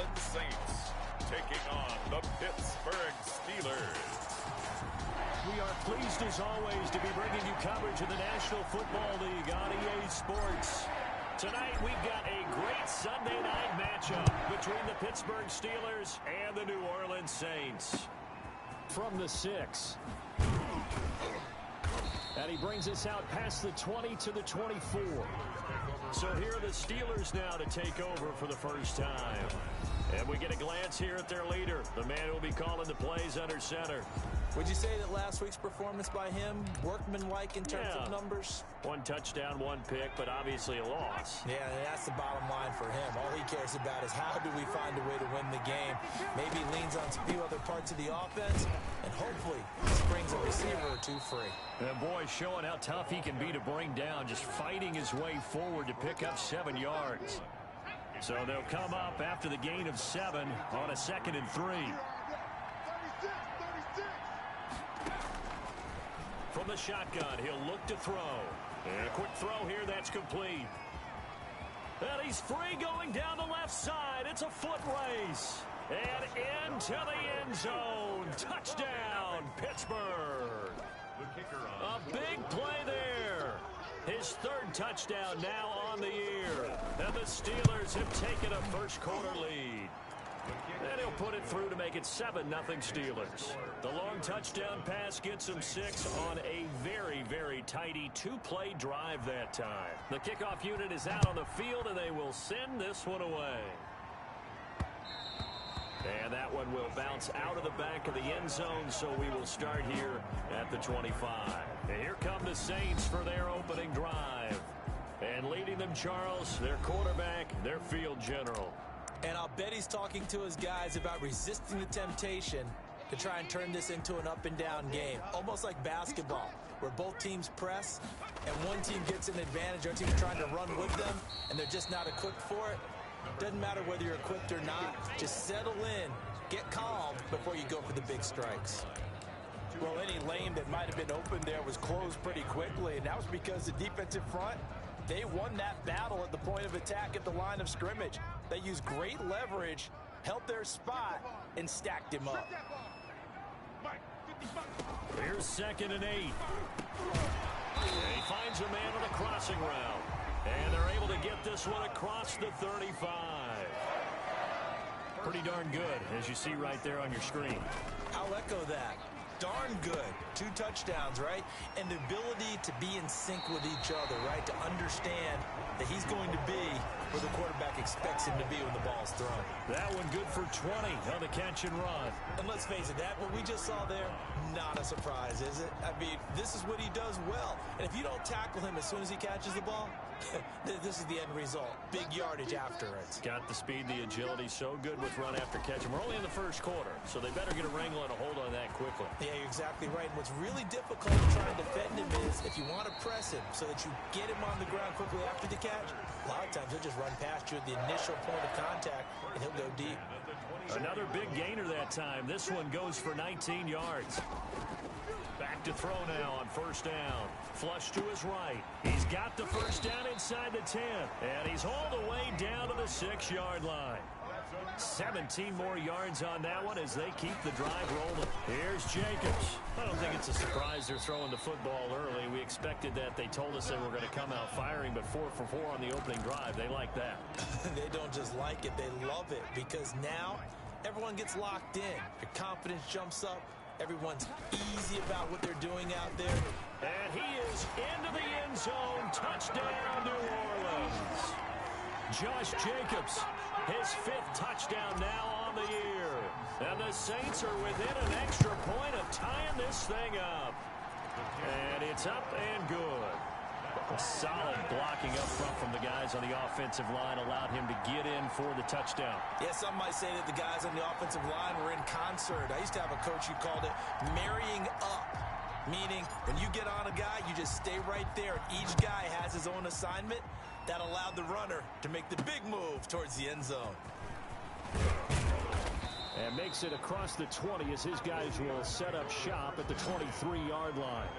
Orleans Saints taking on the Pittsburgh Steelers. We are pleased as always to be bringing you coverage of the National Football League on EA Sports. Tonight we've got a great Sunday night matchup between the Pittsburgh Steelers and the New Orleans Saints. From the 6. And he brings us out past the 20 to the 24. So here are the Steelers now to take over for the first time. And we get a glance here at their leader, the man who will be calling the plays under center. Would you say that last week's performance by him, workmanlike in terms of numbers? 1 touchdown, 1 pick, but obviously a loss. Yeah, that's the bottom line for him. All he cares about is how do we find a way to win the game. Maybe he leans on a few other parts of the offense, and hopefully springs a receiver or two free. And boy, showing how tough he can be to bring down, just fighting his way forward to pick up 7 yards. So they'll come up after the gain of 7 on a 2nd and 3. From the shotgun, he'll look to throw. And a quick throw here, that's complete. And he's free going down the left side. It's a foot race. And into the end zone. Touchdown, Pittsburgh. A big play there. His 3rd touchdown now on the year. And the Steelers have taken a first quarter lead. And he'll put it through to make it 7-0 Steelers. The long touchdown pass gets him 6 on a very, very tidy 2-play drive that time. The kickoff unit is out on the field, and they will send this one away. And that one will bounce out of the back of the end zone, so we will start here at the 25. And here come the Saints for their opening drive. And leading them, Charles, their quarterback, their field general. And I'll bet he's talking to his guys about resisting the temptation to try and turn this into an up-and-down game. Almost like basketball, where both teams press, and one team gets an advantage, our team's trying to run with them, and they're just not equipped for it. Doesn't matter whether you're equipped or not. Just settle in, get calm before you go for the big strikes. Well, any lane that might have been open there was closed pretty quickly, and that was because the defensive front, they won that battle at the point of attack at the line of scrimmage. They used great leverage, held their spot, and stacked him up. Here's 2nd and 8. He finds a man on a crossing route. And they're able to get this one across the 35. Pretty darn good, as you see right there on your screen. I'll echo that. Darn good. 2 touchdowns, right? And the ability to be in sync with each other, right? To understand that he's going to be where the quarterback expects him to be when the ball's thrown. That one good for 20 on the catch and run. And let's face it, that what we just saw there, not a surprise, is it? I mean, this is what he does well. And if you don't tackle him as soon as he catches the ball, this is the end result. Big yardage after it. Got the speed, the agility, so good with run after catch. And we're only in the first quarter, so they better get a wrangle and a hold on that quickly. Yeah, you're exactly right. And what's really difficult to try and defend him is if you want to press him so that you get him on the ground quickly after the catch, a lot of times he'll just run past you at the initial point of contact, and he'll go deep. Another big gainer that time. This one goes for 19 yards. Back to throw now on 1st down. Flush to his right. He's got the 1st down inside the 10. And he's all the way down to the 6-yard line. 17 more yards on that one as they keep the drive rolling. Here's Jacobs. I don't think it's a surprise they're throwing the football early. We expected that. They told us they were going to come out firing, but 4 for 4 on the opening drive. They like that. They don't just like it. They love it because now everyone gets locked in. Your confidence jumps up. Everyone's easy about what they're doing out there. And he is into the end zone. Touchdown, New Orleans. Josh Jacobs, his 5th touchdown now on the year. And the Saints are within an extra point of tying this thing up. And it's up and good. A solid blocking up front from the guys on the offensive line allowed him to get in for the touchdown. Yeah, some might say that the guys on the offensive line were in concert. I used to have a coach who called it marrying up, meaning when you get on a guy, you just stay right there. Each guy has his own assignment. That allowed the runner to make the big move towards the end zone. And makes it across the 20 as his guys will set up shop at the 23-yard line.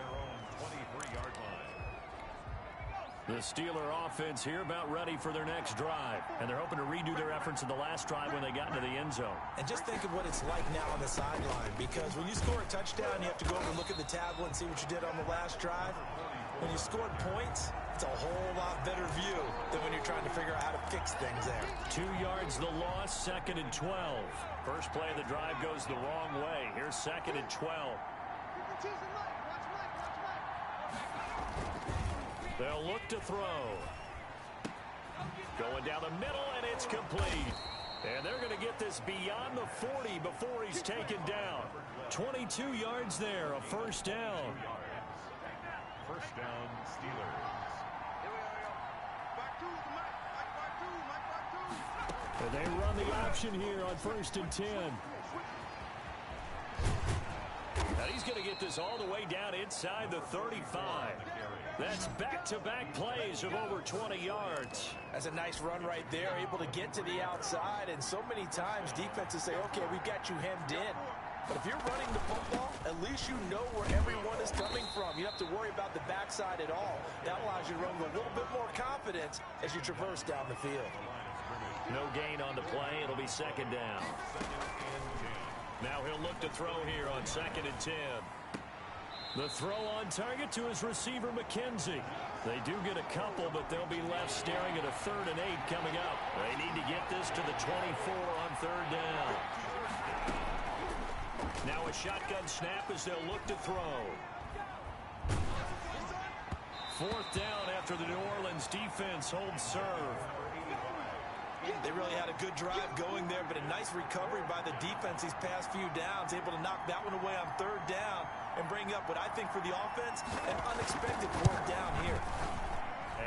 The Steeler offense here about ready for their next drive. And they're hoping to redo their efforts in the last drive when they got into the end zone. And just think of what it's like now on the sideline, because when you score a touchdown, you have to go over and look at the tablet and see what you did on the last drive. When you scored points, it's a whole lot better view than when you're trying to figure out how to fix things there. 2 yards the loss, 2nd and 12. First play of the drive goes the wrong way. Here's 2nd and 12. They'll look to throw. Going down the middle, and it's complete. And they're going to get this beyond the 40 before he's taken down. 22 yards there, a first down. First down, Steelers. And they run the option here on 1st and 10. And he's going to get this all the way down inside the 35. That's back-to-back plays of over 20 yards. That's a nice run right there, able to get to the outside. And so many times defenses say, okay, we've got you hemmed in. But if you're running the football, at least you know where everyone is coming from. You don't have to worry about the backside at all. That allows you to run with a little bit more confidence as you traverse down the field. No gain on the play. It'll be 2nd down. Now he'll look to throw here on 2nd and 10. The throw on target to his receiver, McKenzie. They do get a couple, but they'll be left staring at a 3rd and 8 coming up. They need to get this to the 24 on 3rd down. Now a shotgun snap as they'll look to throw. 4th down after the New Orleans defense holds serve. They really had a good drive going there, but a nice recovery by the defense these past few downs, able to knock that one away on 3rd down and bring up what I think for the offense, an unexpected 4th down here.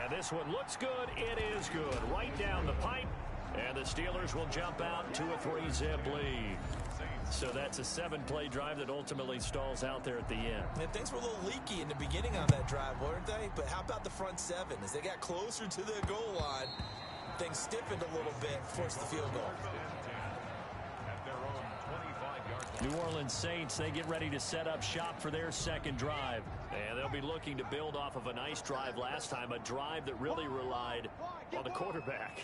And this one looks good. It is good. Right down the pipe. And the Steelers will jump out to a 3-zip lead. So that's a 7-play drive that ultimately stalls out there at the end. And things were a little leaky in the beginning on that drive, weren't they? But how about the front 7? As they got closer to the goal line, things stiffened a little bit, forced the field goal. New Orleans Saints, they get ready to set up shop for their 2nd drive. And they'll be looking to build off of a nice drive last time, a drive that really relied on the quarterback.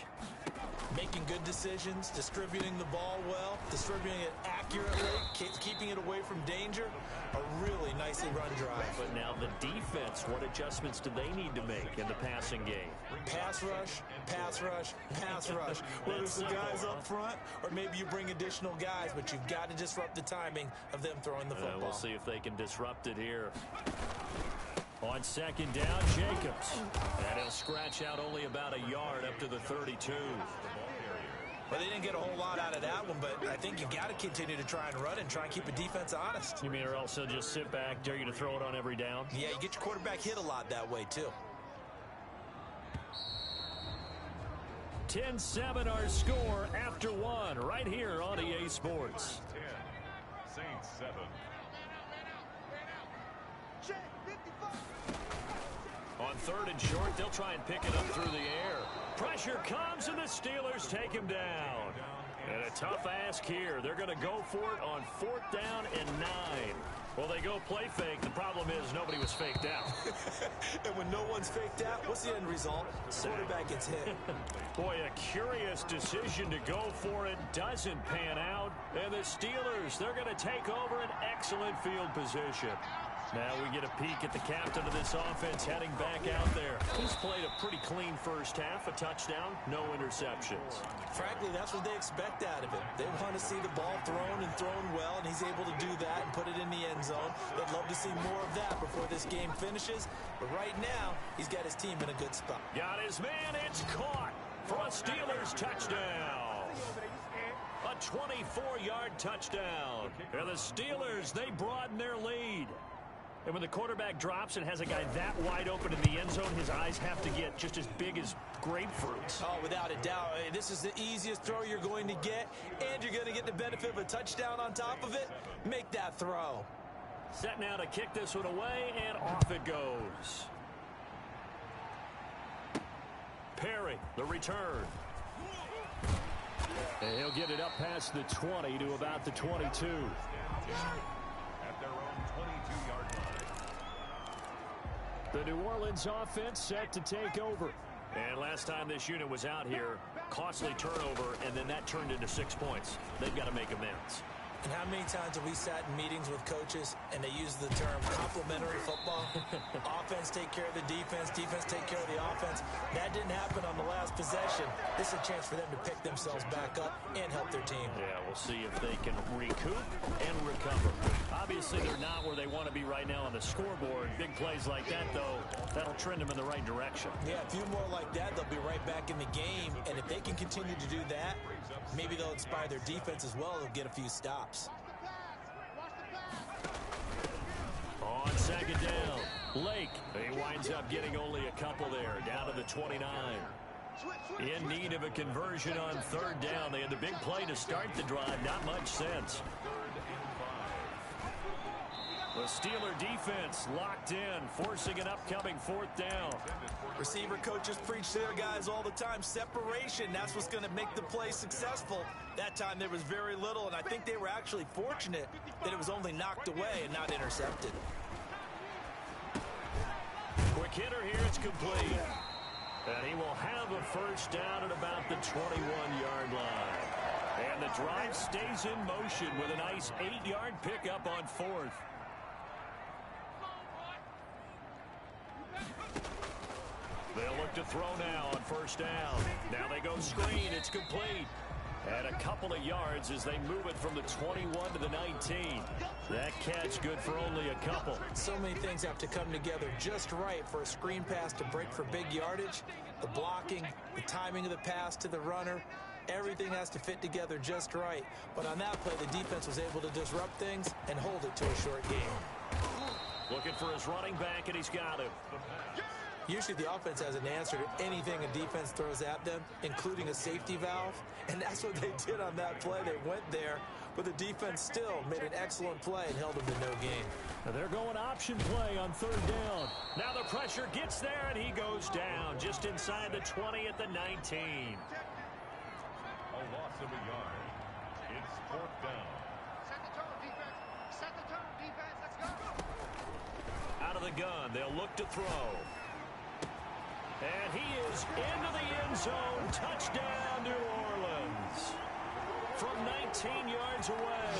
Making good decisions, distributing the ball well, distributing it accurately, keeping it away from danger. A really nicely run drive. But now the defense, what adjustments do they need to make in the passing game? Pass rush, pass rush, pass rush. Whether it's the guys up front or maybe you bring additional guys, but you've got to disrupt the timing of them throwing the football. We'll see if they can disrupt it here. On 2nd down, Jacobs. And he'll scratch out only about a yard up to the 32. Well, they didn't get a whole lot out of that one, but I think you've got to continue to try and run and try and keep a defense honest. You mean or else they'll just sit back, dare you to throw it on every down? Yeah, you get your quarterback hit a lot that way, too. 10-7 our score after 1 right here on EA Sports. 10, Saints 7. On 3rd and short, they'll try and pick it up through the air. Pressure comes, and the Steelers take him down. And a tough ask here. They're going to go for it on 4th down and 9. Well, they go play fake. The problem is nobody was faked out. And when no one's faked out, what's the end result? Quarterback gets hit. Boy, a curious decision to go for it. Doesn't pan out. And the Steelers, they're going to take over an excellent field position. Now we get a peek at the captain of this offense heading back out there. He's played a pretty clean first half, a touchdown, no interceptions. Frankly, that's what they expect out of him. They want to see the ball thrown and thrown well, and he's able to do that and put it in the end zone. They'd love to see more of that before this game finishes. But right now, he's got his team in a good spot. Got his man, it's caught for a Steelers touchdown. A 24-yard touchdown. And the Steelers, they broaden their lead. And when the quarterback drops and has a guy that wide open in the end zone, his eyes have to get just as big as grapefruits. Oh, without a doubt. This is the easiest throw you're going to get, and you're going to get the benefit of a touchdown on top of it. Make that throw. Set now to kick this one away, and off it goes. Perry, the return. And he'll get it up past the 20 to about the 22. At their own 22-yard line. The New Orleans offense set to take over. And last time this unit was out here, costly turnover, and then that turned into 6 points. They've got to make amends. And how many times have we sat in meetings with coaches and they use the term complementary football? Offense take care of the defense, defense take care of the offense. That didn't happen on the last possession. This is a chance for them to pick themselves back up and help their team. Yeah, we'll see if they can recoup and recover. Obviously, they're not where they want to be right now on the scoreboard. Big plays like that, though, that'll trend them in the right direction. Yeah, a few more like that, they'll be right back in the game. And if they can continue to do that, maybe they'll inspire their defense as well. They'll get a few stops. On second down, Lake. He winds up getting only a couple there, down to the 29. In need of a conversion on third down. They had the big play to start the drive. Not much sense. The Steeler defense locked in, forcing an upcoming fourth down. Receiver coaches preach to their guys all the time. Separation, that's what's going to make the play successful. That time there was very little, and I think they were actually fortunate that it was only knocked away and not intercepted. Quick hitter here, it's complete. And he will have a first down at about the 21-yard line. And the drive stays in motion with a nice 8-yard pickup on fourth. They'll look to throw now on first down. Now they go screen. It's complete. And a couple of yards as they move it from the 21 to the 19. That catch good for only a couple. So many things have to come together just right for a screen pass to break for big yardage. The blocking, the timing of the pass to the runner, everything has to fit together just right. But on that play, the defense was able to disrupt things and hold it to a short game. Looking for his running back, and he's got him. Usually the offense has an answer to anything a defense throws at them, including a safety valve. And that's what they did on that play. They went there, but the defense still made an excellent play and held them to no gain. Now they're going option play on third down. Now the pressure gets there, and he goes down just inside the 20 at the 19. A loss of a yard. It's fourth down. Set the tone, defense. Set the tone, defense. Let's go. Out of the gun, they'll look to throw. And he is into the end zone. Touchdown, New Orleans. From 19 yards away.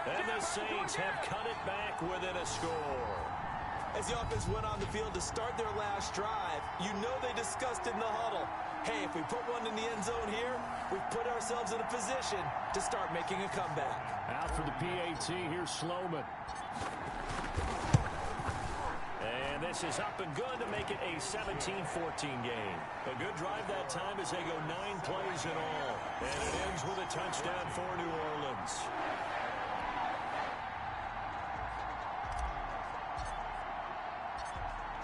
And the Saints have cut it back within a score. As the offense went on the field to start their last drive, you know they discussed in the huddle, hey, if we put one in the end zone here, we've put ourselves in a position to start making a comeback. Out for the PAT, here's Sloman. And this is up and good to make it a 17-14 game. A good drive that time as they go 9 plays in all. And it ends with a touchdown for New Orleans.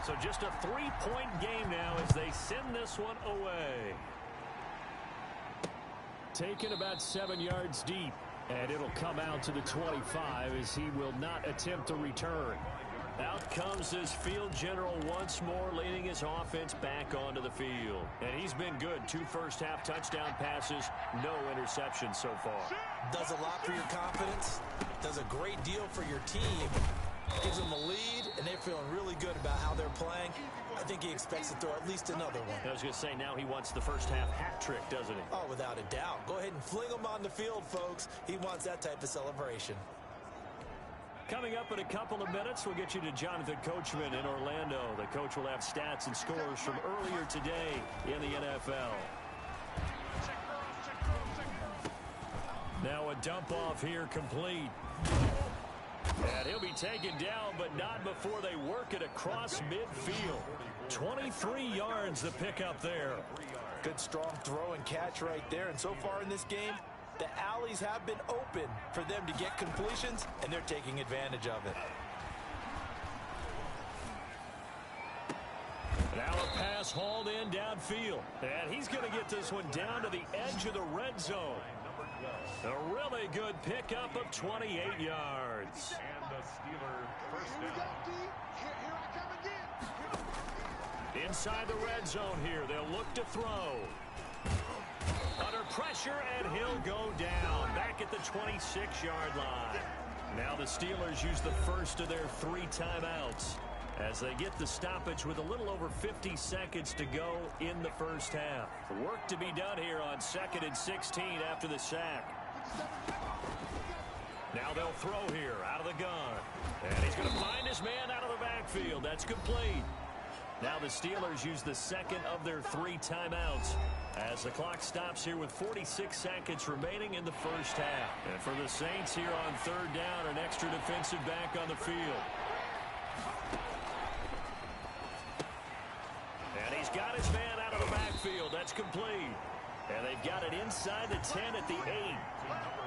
So just a 3-point game now as they send this one away. Taken about 7 yards deep. And it'll come out to the 25 as he will not attempt to return. Out comes this field general once more, leading his offense back onto the field. And he's been good. 2 first-half touchdown passes, no interceptions so far. Does a lot for your confidence, does a great deal for your team, gives them a lead, and they're feeling really good about how they're playing. I think he expects to throw at least another one. I was going to say, now he wants the first-half hat trick, doesn't he? Oh, without a doubt. Go ahead and fling him on the field, folks. He wants that type of celebration. Coming up in a couple of minutes, we'll get you to Jonathan Coachman in Orlando. The coach will have stats and scores from earlier today in the NFL. Now a dump off here complete. And he'll be taken down, but not before they work it across midfield. 23 yards to pick up there. Good strong throw and catch right there. And so far in this game, the alleys have been open for them to get completions, and they're taking advantage of it. Now a pass hauled in downfield. And he's going to get this one down to the edge of the red zone. A really good pickup of 28 yards. And the Steeler first down. Here I come again. Inside the red zone here, they'll look to throw. Under pressure, and he'll go down back at the 26-yard line. Now the Steelers use the first of their 3 timeouts. as they get the stoppage with a little over 50 seconds to go in the first half. Work to be done here on 2nd and 16 after the sack. Now they'll throw here out of the gun. And he's going to find his man out of the backfield. That's complete. Now the Steelers use the second of their 3 timeouts as the clock stops here with 46 seconds remaining in the first half. And for the Saints here on 3rd down, an extra defensive back on the field. And he's got his man out of the backfield. That's complete. And they've got it inside the 10 at the 8.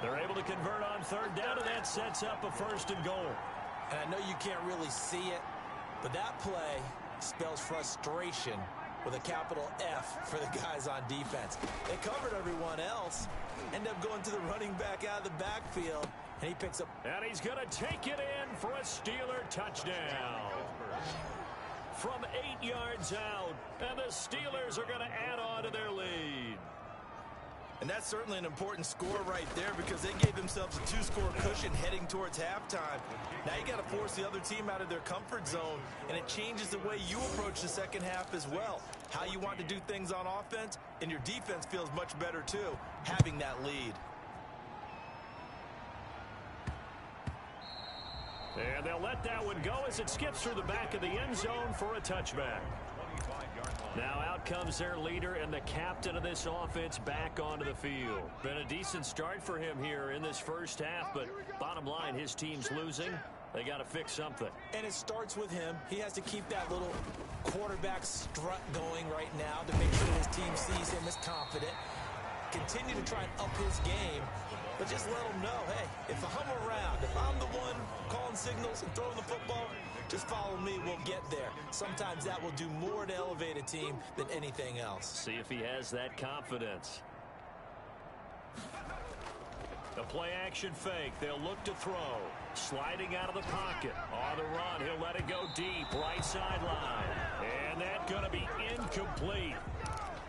They're able to convert on 3rd down, and that sets up a 1st and goal. And I know you can't really see it, but that play spells frustration with a capital F for the guys on defense. They covered everyone else, end up going to the running back out of the backfield, and he picks up. And he's going to take it in for a Steeler touchdown. From 8 yards out, and the Steelers are going to add on to their lead. And that's certainly an important score right there because they gave themselves a 2-score cushion heading towards halftime. Now you got to force the other team out of their comfort zone, and it changes the way you approach the second half as well. How you want to do things on offense, and your defense feels much better too, having that lead. And they'll let that one go as it skips through the back of the end zone for a touchback. Now out comes their leader and the captain of this offense back onto the field. Been a decent start for him here in this first half, but bottom line, his team's losing. They got to fix something. And it starts with him. He has to keep that little quarterback strut going right now to make sure his team sees him as confident. Continue to try and up his game, but just let him know, hey, if I'm around, if I'm the one calling signals and throwing the football, just follow me, we'll get there. Sometimes that will do more to elevate a team than anything else. See if he has that confidence. The play action fake. They'll look to throw. Sliding out of the pocket. On the run, he'll let it go deep. Right sideline. And that's going to be incomplete.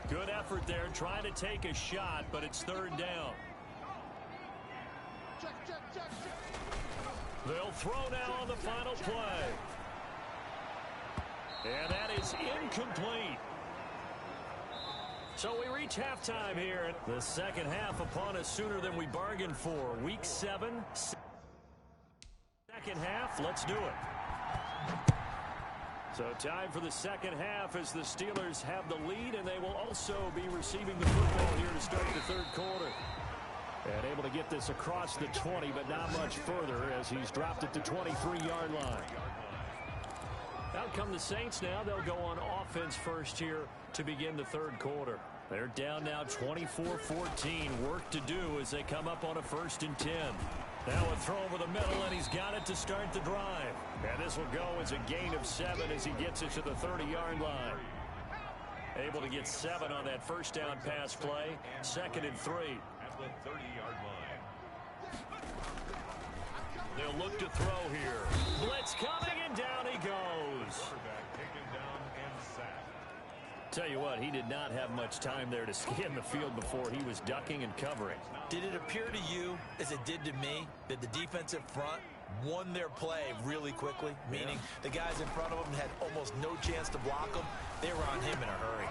Good effort there, trying to take a shot, but it's 3rd down. They'll throw now on the final play. And that is incomplete. So we reach halftime here. The second half upon us sooner than we bargained for. Week 7. Second half, let's do it. So time for the second half as the Steelers have the lead, and they will also be receiving the football here to start the 3rd quarter. And able to get this across the 20, but not much further as he's dropped it to 23-yard line. Out come the Saints now. They'll go on offense first here to begin the 3rd quarter. They're down now 24-14. Work to do as they come up on a 1st and 10. Now a throw over the middle, and he's got it to start the drive. And this will go as a gain of 7 as he gets it to the 30-yard line. Able to get 7 on that first down pass play. 2nd and 3. At the 30-yard line. They'll look to throw here. Blitz coming, and down he goes. Quarterback taken down and sacked. Tell you what, he did not have much time there to scan the field before he was ducking and covering. Did it appear to you, as it did to me, that the defensive front won their play really quickly? Meaning the guys in front of them had almost no chance to block them. They were on him in a hurry.